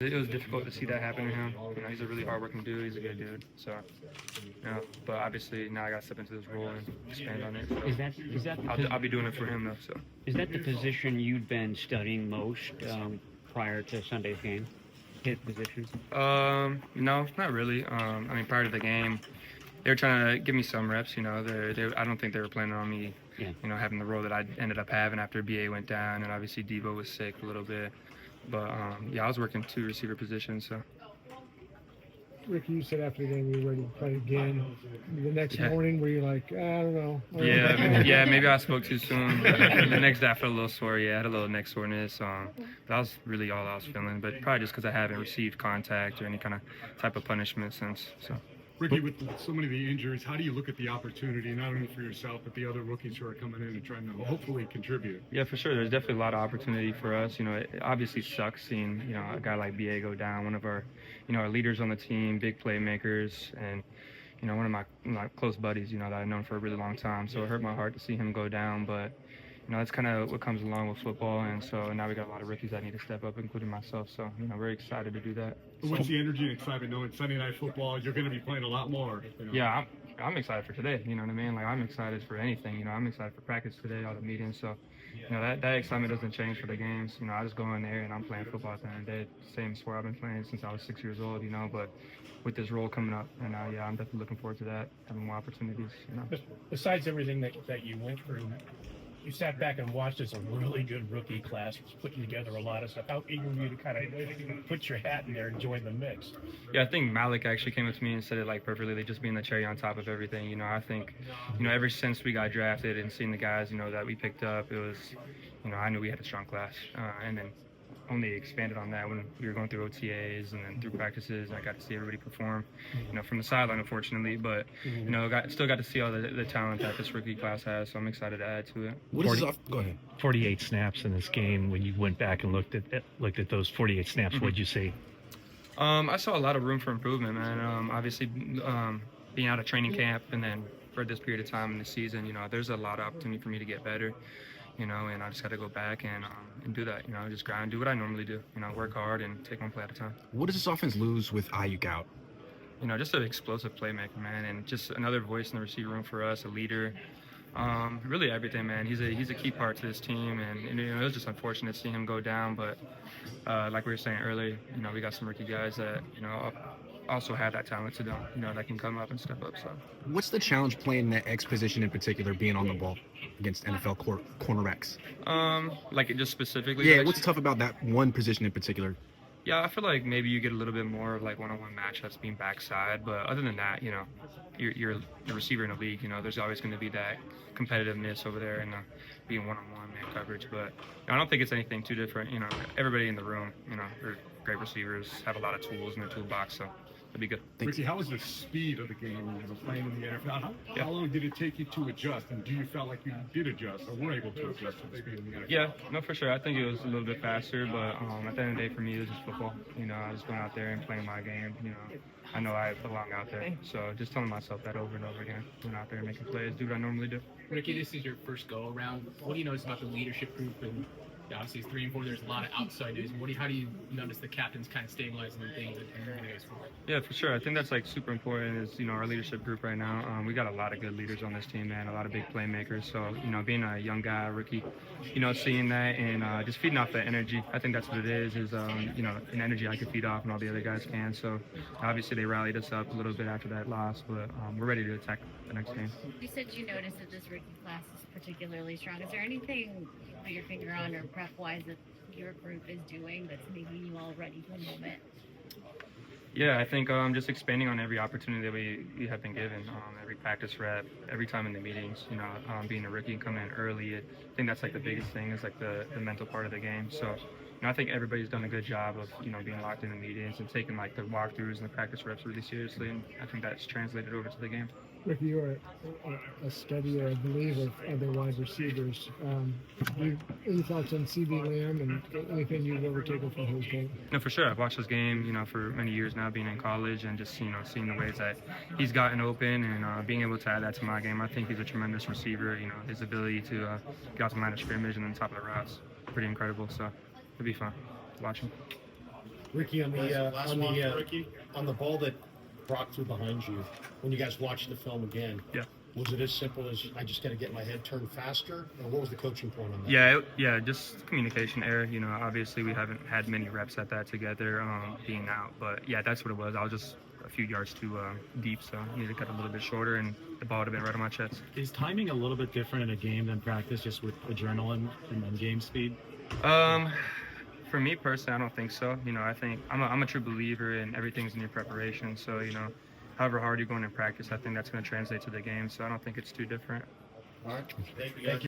It was difficult to see that happen to him. He's a really hardworking dude. He's a good dude. So, but obviously now I got to step into this role and expand on it. So I'll be doing it for him though. So is that the position you'd been studying most prior to Sunday's game? His position? No, not really. Prior to the game, they were trying to give me some reps. I don't think they were planning on me, having the role that I ended up having after BA went down, and obviously Debo was sick a little bit. But I was working 2 receiver positions. So. Ricky, you said after the game you were ready to play again. The next morning, were you like, I don't know? Yeah, maybe I spoke too soon. The next day I felt a little sore. Yeah, I had a little neck soreness. That was really all I was feeling. But probably just because I haven't received contact or any kind of type of punishment since. So. Ricky, with so many of the injuries, how do you look at the opportunity, not only for yourself, but the other rookies who are coming in and trying to hopefully contribute? Yeah, for sure. There's definitely a lot of opportunity for us. It obviously sucks seeing, a guy like BA go down, one of our, our leaders on the team, big playmakers, and, one of my close buddies, that I've known for a really long time. So it hurt my heart to see him go down, but that's kind of what comes along with football, and so now we got a lot of rookies that need to step up, including myself. So, very excited to do that. What's the energy and excitement knowing Sunday Night Football, you're going to be playing a lot more? Yeah, I'm excited for today. You know what I mean? Like, I'm excited for anything. I'm excited for practice today, all the meetings. So, that excitement doesn't change for the games. I just go in there and I'm playing football at the end of the day. Same sport I've been playing since I was 6 years old. But with this role coming up, and I'm definitely looking forward to that, having more opportunities. Besides everything that you went through, you sat back and watched as a really good rookie class was putting together a lot of stuff. How eager were you to kind of put your hat in there and join the mix? Yeah, I think Malik actually came up to me and said it like perfectly. They just being the cherry on top of everything. I think, ever since we got drafted and seeing the guys, that we picked up, it was, I knew we had a strong class. And then only expanded on that when we were going through OTAs and then through practices. I got to see everybody perform, from the sideline, unfortunately, but still got to see all the talent that this rookie class has. So I'm excited to add to it. Go ahead. 48 snaps in this game. When you went back and looked at those 48 snaps, what'd you see? I saw a lot of room for improvement, man. Obviously, being out of training camp and then for this period of time in the season, there's a lot of opportunity for me to get better. And I just got to go back and do that. Just grind, do what I normally do. Work hard and take one play at a time. What does this offense lose with Aiyuk out? Just an explosive playmaker, man, and just another voice in the receiver room for us, a leader. Really everything, man. He's a key part to this team, and it was just unfortunate to see him go down. But like we were saying earlier, we got some rookie guys that also have that talent to them, that can come up and step up. So, what's the challenge playing that X position in particular, being on the ball against NFL cornerbacks? Like it just specifically. Yeah, what's tough about that one position in particular? Yeah, I feel like maybe you get a little bit more of like one-on-one matchups being backside, but other than that, you're the receiver in the league. There's always going to be that competitiveness over there and being one-on-one man coverage. But I don't think it's anything too different. Everybody in the room, are great receivers, have a lot of tools in their toolbox, so it'll be good. Ricky, how was the speed of the game playing in the NFL? How long did it take you to adjust, and do you feel like you did adjust or were able to adjust to the speed of the NFL? Yeah, no, for sure. I think it was a little bit faster, but at the end of the day, for me, it was just football. I just went out there and playing my game. I know I belong out there, so just telling myself that over and over again. Going out there and making plays, do what I normally do. Ricky, this is your first go around. What do you notice about the leadership group? And obviously, it's 3 and 4. There's a lot of outside news. How do you notice the captains kind of stabilizing and things? Yeah, for sure. I think that's like super important. Is our leadership group right now. We got a lot of good leaders on this team, man. A lot of big playmakers. So being a young guy, rookie, seeing that and just feeding off that energy. I think that's what it is. An energy I can feed off and all the other guys can. So obviously they rallied us up a little bit after that loss, but we're ready to attack the next game. You said you noticed that this rookie class is particularly strong. Is there anything you put your finger on or prep-wise that your group is doing that's making you all ready for the moment? Yeah, I think just expanding on every opportunity that we have been given, every practice rep, every time in the meetings, being a rookie and coming in early, I think that's like the biggest thing is like the mental part of the game. So, I think everybody's done a good job of, being locked in the meetings and taking like the walkthroughs and the practice reps really seriously, and I think that's translated over to the game. Ricky, you're a studier, I believe, of other wide receivers. Any thoughts on C.D. Lamb and anything you've ever taken from his game? No, for sure. I've watched his game, for many years now, being in college, and just, seeing the ways that he's gotten open and being able to add that to my game. I think he's a tremendous receiver. His ability to get out the line of scrimmage and then top of the routes, pretty incredible. So it'll be fun to watch him. Ricky, on the ball that Brock threw behind you, when you guys watched the film again, Yeah. was it as simple as I just got to get my head turned faster, or what was the coaching point on that? Yeah, just communication error. You know, obviously we haven't had many reps at that together, being out. But yeah, that's what it was. I was just a few yards too deep, so I needed to cut a little bit shorter, and the ball would have been right on my chest. Is timing a little bit different in a game than practice, just with adrenaline and then game speed? For me personally, I don't think so. You know, I think I'm a true believer in everything's in your preparation. So, you know, however hard you're going in practice, I think that's going to translate to the game. So I don't think it's too different. All right. Thank you.